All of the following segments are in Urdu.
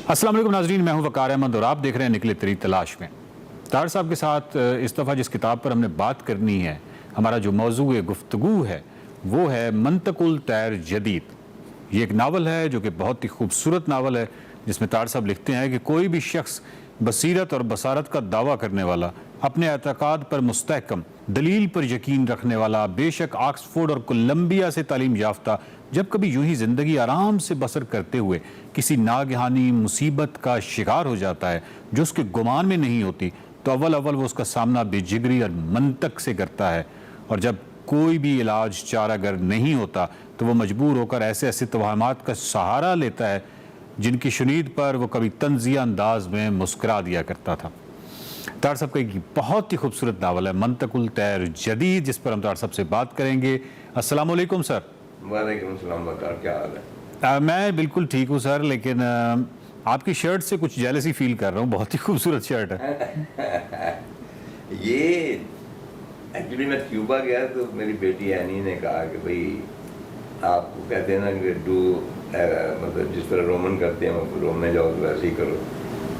السلام علیکم ناظرین، میں ہوں وقار احمد اور آپ دیکھ رہے ہیں نکلے تری تلاش میں۔ طاہر صاحب کے ساتھ اس دفعہ جس کتاب پر ہم نے بات کرنی ہے، ہمارا جو موضوع گفتگو ہے وہ ہے منطق الطیر جدید۔ یہ ایک ناول ہے جو کہ بہت ہی خوبصورت ناول ہے، جس میں طاہر صاحب لکھتے ہیں کہ کوئی بھی شخص بصیرت اور بصارت کا دعویٰ کرنے والا، اپنے اعتقاد پر مستحکم، دلیل پر یقین رکھنے والا، بے شک آکسفورڈ اور کولمبیا سے تعلیم یافتہ، جب کبھی یوں ہی زندگی آرام سے بسر کرتے ہوئے کسی ناگہانی مصیبت کا شکار ہو جاتا ہے جو اس کے گمان میں نہیں ہوتی، تو اول وہ اس کا سامنا بے جگری اور منطق سے کرتا ہے، اور جب کوئی بھی علاج چارہ گر نہیں ہوتا تو وہ مجبور ہو کر ایسے توہمات کا سہارا لیتا ہے جن کی شنید پر وہ کبھی طنزیہ انداز میں مسکرا دیا کرتا تھا۔ طاہر صاحب کا ایک بہت ہی خوبصورت ناول ہے منطق الطیر جدید، جس پر ہم طاہر صاحب سے بات کریں گے۔ السلام علیکم سر۔ وعلیکم السلام وقار، کیا حال ہے؟ میں بالکل ٹھیک ہوں سر، لیکن آپ کی شرٹ سے کچھ جیلسی فیل کر رہا ہوں، بہت ہی خوبصورت شرٹ ہے۔ یہ ایکچولی میں کیوبا گیا تو میری بیٹی اینی نے کہا کہ بھائی آپ کو کہتے ہیں نا کہ مطلب جس طرح رومن کرتے ہیں روم میں جاؤ تو ویسے ہی کرو،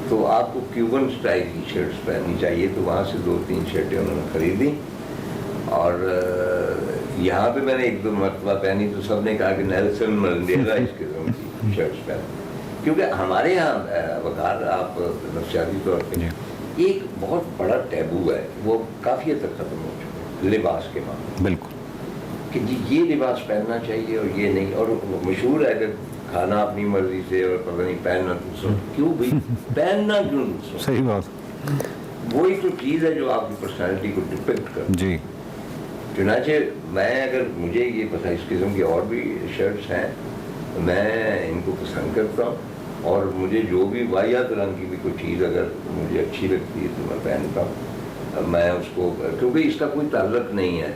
تو آپ کو کیوبن سٹائل کی شرٹس پہننی چاہیے، تو وہاں سے 2-3 شرٹیں انہوں نے خریدی، اور یہاں پہ میں نے 1-2 مرتبہ پہنی تو سب نے کہا کہ نیلسن منڈیلا اس قسم کی شرٹس پہنی، کیونکہ ہمارے یہاں وقار آپ نفسیاتی طور پہ ایک بہت بڑا ٹیبو ہے، وہ کافی حد تک ختم ہو چکا ہے لباس کے معاملے، بالکل، کہ جی یہ لباس پہننا چاہیے اور یہ نہیں، اور مشہور ہے کہ کھانا اپنی مرضی سے اور پتہ نہیں پہننا دوسروں، کیوں بھائی پہننا کیوں دوسروں؟ صحیح بات، وہی تو چیز ہے جو آپ کی پرسنالٹی کو ڈپکٹ کرتی ہے۔ جی چنانچہ میں اگر مجھے یہ پتہ اس قسم کی اور بھی شرٹس ہیں میں ان کو پسند کرتا ہوں، اور مجھے جو بھی واحد رنگ کی بھی کوئی چیز اگر مجھے اچھی لگتی ہے تو میں پہنتا ہوں، میں اس کو، کیونکہ اس کا کوئی تعلق نہیں ہے۔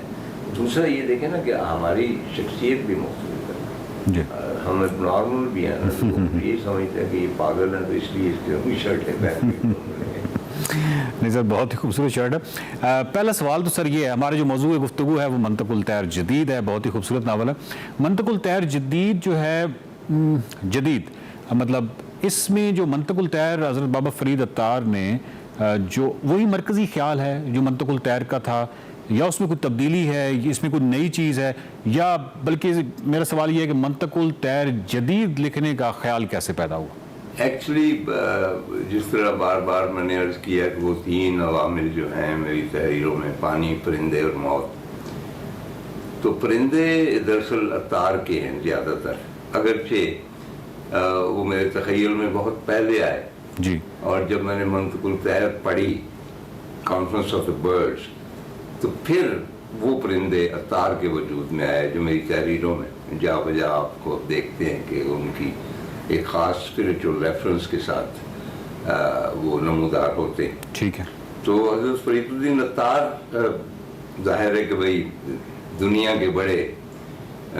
دوسرا یہ دیکھیں نا کہ ہماری شخصیت بھی مختلف ہے، جی، ہم نارمل بھی ہیں نا، لوگ یہ سمجھتے ہیں کہ یہ پاگل ہیں تو اس لیے اس کی شرٹیں پہنتے نہیں سر، بہت ہی خوبصورت شرٹ ہے۔ پہلا سوال تو سر یہ ہے، ہمارے جو موضوع گفتگو ہے وہ منطق الطیر جدید ہے، بہت ہی خوبصورت ناول ہے۔ منطق الطیر جدید جو ہے، جدید مطلب اس میں جو منطق الطیر حضرت بابا فرید عطار نے جو وہی مرکزی خیال ہے جو منطق الطیر کا تھا، یا اس میں کوئی تبدیلی ہے، اس میں کوئی نئی چیز ہے، یا بلکہ میرا سوال یہ ہے کہ منطق الطیر جدید لکھنے کا خیال کیسے پیدا ہوا؟ ایکچولی جس طرح بار بار میں نے عرض کیا کہ وہ 3 عوامل جو ہیں میری تحریروں میں، پانی، پرندے اور موت، تو پرندے دراصل عطار کے ہیں زیادہ تر، اگرچہ وہ میرے تخیل میں بہت پہلے آئے، جی، اور جب میں نے منطق الطیر پڑھی، کانفرنس آف دا برڈز، تو پھر وہ پرندے عطار کے وجود میں آئے جو میری تحریروں میں جا بجا آپ کو دیکھتے ہیں کہ ان کی ایک خاص اسپریچول ریفرنس کے ساتھ وہ نمودار ہوتے ہیں۔ ٹھیک ہے۔ تو حضرت فرید الدین عطار ظاہر ہے کہ بھائی دنیا کے بڑے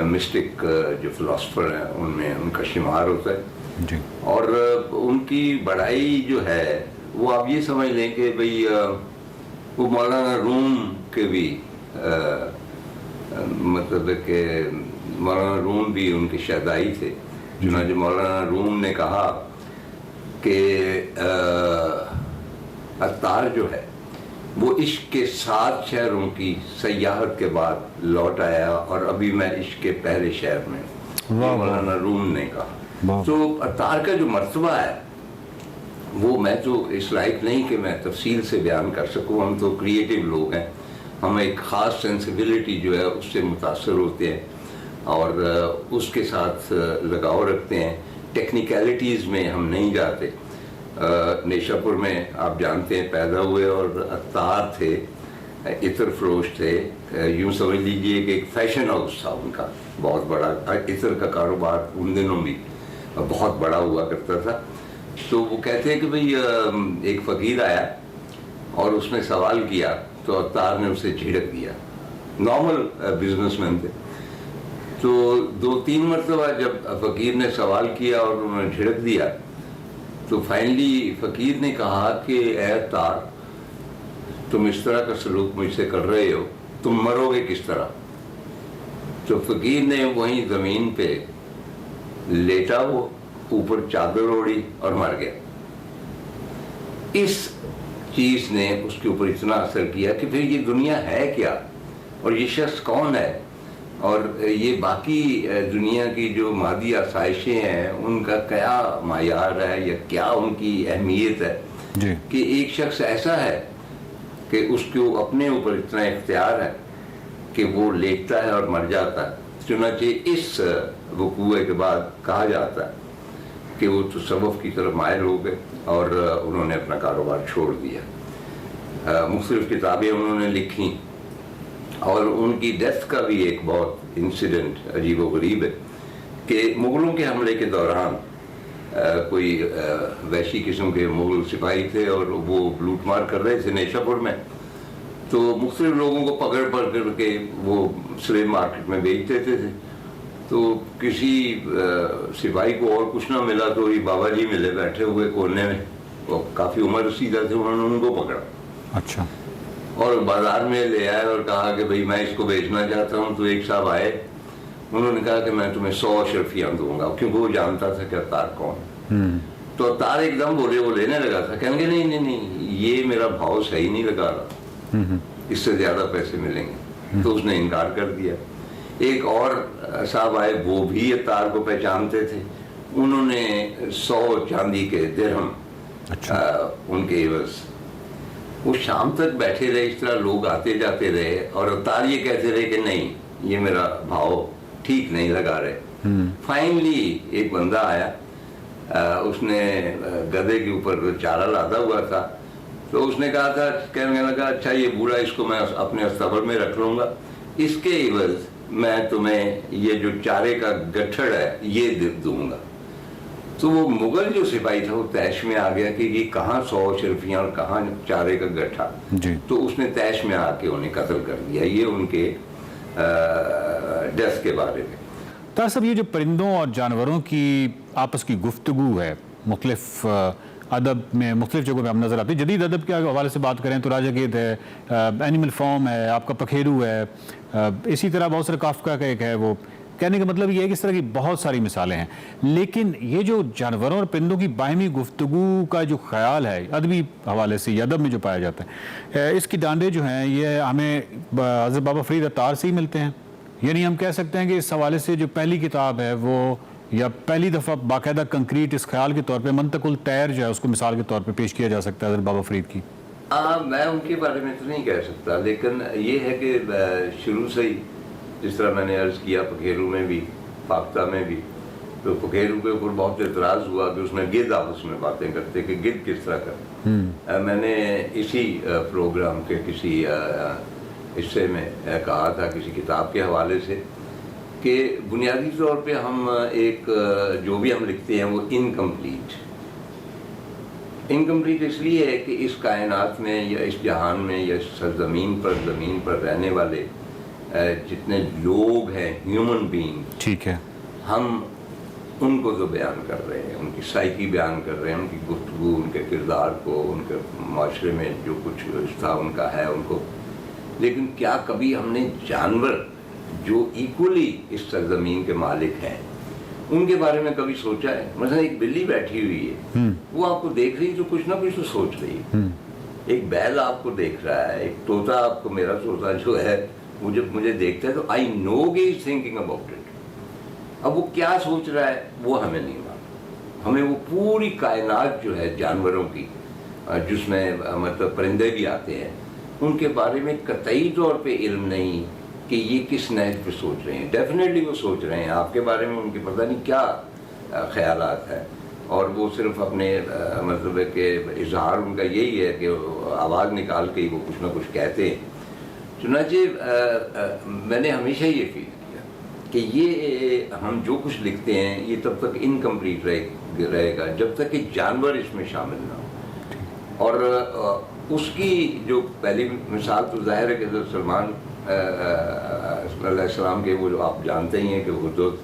مسٹک جو فلاسفر ہیں ان میں ان کا شمار ہوتا ہے، جی، اور ان کی بڑائی جو ہے وہ آپ یہ سمجھ لیں کہ بھئی وہ مولانا روم کے بھی مطلب ہے کہ مولانا روم بھی ان کے شہدائی تھے، چنانچہ مولانا روم نے کہا کہ عطار جو ہے وہ عشق کے 7 شہروں کی سیاحت کے بعد لوٹ آیا، اور ابھی میں عشق کے پہلے شہر میں ہوں، مولانا روم نے کہا۔ تو عطار کا جو مرتبہ ہے وہ میں تو اس لائق نہیں کہ میں تفصیل سے بیان کر سکوں، ہم تو کریٹیو لوگ ہیں، ہم ایک خاص سینسیبلٹی جو ہے اس سے متاثر ہوتے ہیں اور اس کے ساتھ لگاؤ رکھتے ہیں، ٹیکنیکلٹیز میں ہم نہیں جاتے۔ نیشا پور میں آپ جانتے ہیں پیدا ہوئے، اور عطار تھے، عطر فروش تھے، یوں سمجھ لیجئے کہ ایک فیشن ہاؤس تھا ان کا بہت بڑا، عطر کا کاروبار ان دنوں بھی بہت بڑا ہوا کرتا تھا۔ تو وہ کہتے ہیں کہ بھئی ایک فقیر آیا اور اس نے سوال کیا تو عطار نے اسے جھڑک دیا، نارمل بزنس مین تھے، تو 2-3 مرتبہ جب فقیر نے سوال کیا اور انہوں نے جھڑک دیا تو فائنلی فقیر نے کہا کہ اے عطار، تم اس طرح کا سلوک مجھ سے کر رہے ہو، تم مرو گے کس طرح؟ تو فقیر نے وہیں زمین پہ لیٹا وہ اوپر چادر اوڑھی اور مر گیا. اس چیز نے اس کے اوپر اتنا اثر کیا کہ پھر یہ دنیا ہے کیا, اور یہ شخص کون ہے, اور یہ باقی دنیا کی جو مادی آسائشیں ہیں ان کا کیا معیار ہے یا کیا ان کی اہمیت ہے جی. کہ ایک شخص ایسا ہے کہ اس کو اپنے اوپر اتنا اختیار ہے کہ وہ لیٹتا ہے اور مر جاتا ہے. چنانچہ اس وقوع کے بعد کہا جاتا ہے کہ وہ تصوف کی طرف مائل ہو گئے اور انہوں نے اپنا کاروبار چھوڑ دیا. مختلف کتابیں انہوں نے لکھیں, اور ان کی ڈیتھ کا بھی ایک بہت انسیڈنٹ عجیب و غریب ہے کہ مغلوں کے حملے کے دوران کوئی وحشی قسم کے مغل سپاہی تھے اور وہ لوٹ مار کر رہے تھے نیشا پور میں, تو مختلف لوگوں کو پکڑ کر کے وہ سلیب مارکیٹ میں بیچ دیتے تھے. تو کسی سپاہی کو اور کچھ نہ ملا تو یہ بابا جی ملے بیٹھے ہوئے کونے میں, وہ کافی عمر رسیدہ تھے, انہوں نے ان کو پکڑا. اچھا. اور بازار میں لے آئے اور کہا کہ بھئی میں اس کو بیچنا چاہتا ہوں. تو ایک صاحب آئے, انہوں نے کہا کہ میں تمہیں 100 اشرفیاں دوں گا, کیونکہ وہ جانتا تھا کہ عطار کون. تو عطار ایک دم بولے, وہ لینے لگا تھا, کہیں گے نہیں نہیں نہیں یہ میرا بھاؤ صحیح نہیں لگا رہا, اس سے زیادہ پیسے ملیں گے. تو اس نے انکار کر دیا. ایک اور صاحب آئے, وہ بھی عطار کو پہچانتے تھے, انہوں نے 100 چاندی کے درہم ان کے عوض. وہ شام تک بیٹھے رہے, اس طرح لوگ آتے جاتے رہے, اور عطار یہ کہتے رہے کہ نہیں یہ میرا بھاؤ ٹھیک نہیں لگا رہے. فائنلی ایک بندہ آیا, اس نے گدھے کے اوپر چارہ لادا ہوا تھا, تو اس نے کہا تھا, کہنے لگا اچھا یہ بوڑھا اس کو میں اپنے استبل میں رکھ لوں گا, اس کے عوض میں تمہیں یہ جو چارے کا گٹھڑ ہے یہ دوں گا. تو وہ مغل جو سپاہی تھا وہ تیش میں آ گیا کہ یہ کہاں 100 اشرفیاں اور کہاں چارے کا گٹھا. تو اس نے تیش میں آ کے انہیں قتل کر دیا. یہ ان کے ڈیتھ کے بارے میں. طاہر صاحب, یہ جو پرندوں اور جانوروں کی آپس کی گفتگو ہے مختلف ادب میں, مختلف جگہوں پہ ہم نظر آتی ہے. جدید ادب کے حوالے سے بات کریں تو راجا گید ہے, اینیمل فارم ہے, آپ کا پکھیرو ہے, اسی طرح بہت سارے کافکا کا ایک ہے. وہ کہنے کا مطلب یہ ہے کہ اس طرح کی بہت ساری مثالیں ہیں. لیکن یہ جو جانوروں اور پرندوں کی باہمی گفتگو کا جو خیال ہے ادبی حوالے سے یا ادب میں جو پایا جاتا ہے, اس کی ڈانڈے جو ہیں یہ ہمیں حضرت بابا فرید عطار سے ہی ملتے ہیں. یعنی ہم کہہ سکتے ہیں کہ اس حوالے سے جو پہلی کتاب ہے وہ, یا پہلی دفعہ باقاعدہ کنکریٹ اس خیال کے طور پہ منطق الطیر جو ہے اس کو مثال کے طور پہ پیش کیا جا سکتا ہے حضرت بابا فرید کی. میں ان کے بارے میں تو نہیں کہہ سکتا, لیکن یہ ہے کہ شروع سے ہی جس طرح میں نے عرض کیا پکھیرو میں بھی فاختہ میں بھی, تو پکھیرو کے اوپر بہت اعتراض ہوا کہ اس میں گدھ آپس میں باتیں کرتے کہ گدھ کس طرح کرتے. میں نے اسی پروگرام کے کسی حصے میں کہا تھا کسی کتاب کے حوالے سے کہ بنیادی طور پہ ہم ایک جو بھی ہم لکھتے ہیں وہ انکمپلیٹ اس لیے ہے کہ اس کائنات میں یا اس جہان میں یا اس سرزمین پر زمین پر رہنے والے جتنے لوگ ہیں ہیومن بینگ, ٹھیک ہے, ہم ان کو تو بیان کر رہے ہیں, ان کی سائیکی بیان کر رہے ہیں, ان کی گفتگو, ان کے کردار کو, ان کے معاشرے میں جو کچھ تھا ان کا ہے ان کو. لیکن کیا کبھی ہم نے جانور جو ایکولی اس سرزمین کے مالک ہیں ان کے بارے میں کبھی سوچا ہے؟ مثلا ایک بلی بیٹھی ہوئی ہے, وہ آپ کو دیکھ رہی تو کچھ نہ کچھ تو سوچ رہی ہے. ایک بیل آپ کو دیکھ رہا ہے, ایک طوطا آپ کو, میرا طوطا جو ہے وہ جب مجھے دیکھتا ہے تو آئی نو کہ از تھنکنگ اباؤٹ اٹ. اب وہ کیا سوچ رہا ہے وہ ہمیں نہیں معلوم. ہمیں وہ پوری کائنات جو ہے جانوروں کی, جس میں مطلب پرندے بھی آتے ہیں, ان کے بارے میں قطعی طور پہ علم نہیں کہ یہ کس نہج پہ سوچ رہے ہیں. ڈیفینیٹلی وہ سوچ رہے ہیں, آپ کے بارے میں ان کے پتہ نہیں کیا خیالات ہیں, اور وہ صرف اپنے مطلب ہے کہ اظہار ان کا یہی ہے کہ آواز نکال کے ہی وہ کچھ نہ کچھ کہتے ہیں. چنانچہ میں نے ہمیشہ یہ فیل کیا کہ یہ ہم جو کچھ لکھتے ہیں یہ تب تک انکمپلیٹ رہے گا جب تک کہ جانور اس میں شامل نہ ہو. اور اس کی جو پہلی مثال تو ظاہر ہے کہ حضرت سلمان علیہ السلام کے وہ جو آپ جانتے ہی ہیں کہ حدود,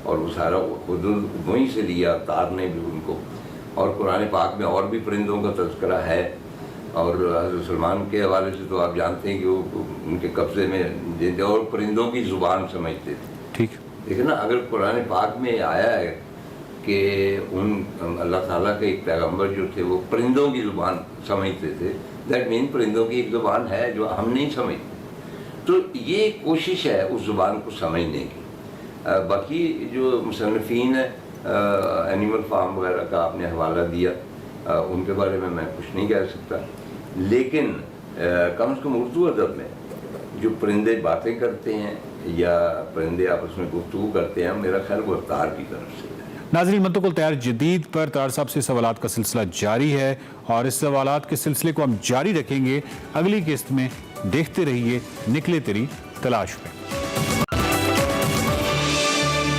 اور وہ سارا حدود وہیں سے لیا تار نے بھی ان کو. اور قرآن پاک میں اور بھی پرندوں کا تذکرہ ہے, اور حضرت سلمان کے حوالے سے تو آپ جانتے ہیں کہ وہ ان کے قبضے میں اور پرندوں کی زبان سمجھتے تھے. ٹھیک, لیکن نا اگر قرآن پاک میں آیا ہے کہ اللہ تعالیٰ کے ایک پیغمبر جو تھے وہ پرندوں کی زبان سمجھتے تھے. دیٹ مین پرندوں کی ایک زبان ہے جو ہم نہیں سمجھتے. تو یہ کوشش ہے اس زبان کو سمجھنے کی. باقی جو مصنفین ہیں اینیمل فارم وغیرہ کا آپ نے حوالہ دیا, ان کے بارے میں کچھ نہیں کہہ سکتا, لیکن کم از کم اردو ادب میں جو پرندے باتیں کرتے ہیں یا پرندے آپس میں گفتگو کرتے ہیں, میرا خیال وہ افطار کی طرف سے. ناظرین, منطق الطیر جدید پر طاہر صاحب سے سوالات کا سلسلہ جاری ہے اور اس سوالات کے سلسلے کو ہم جاری رکھیں گے اگلی قسط میں. دیکھتے رہیے نکلے تیری تلاش میں.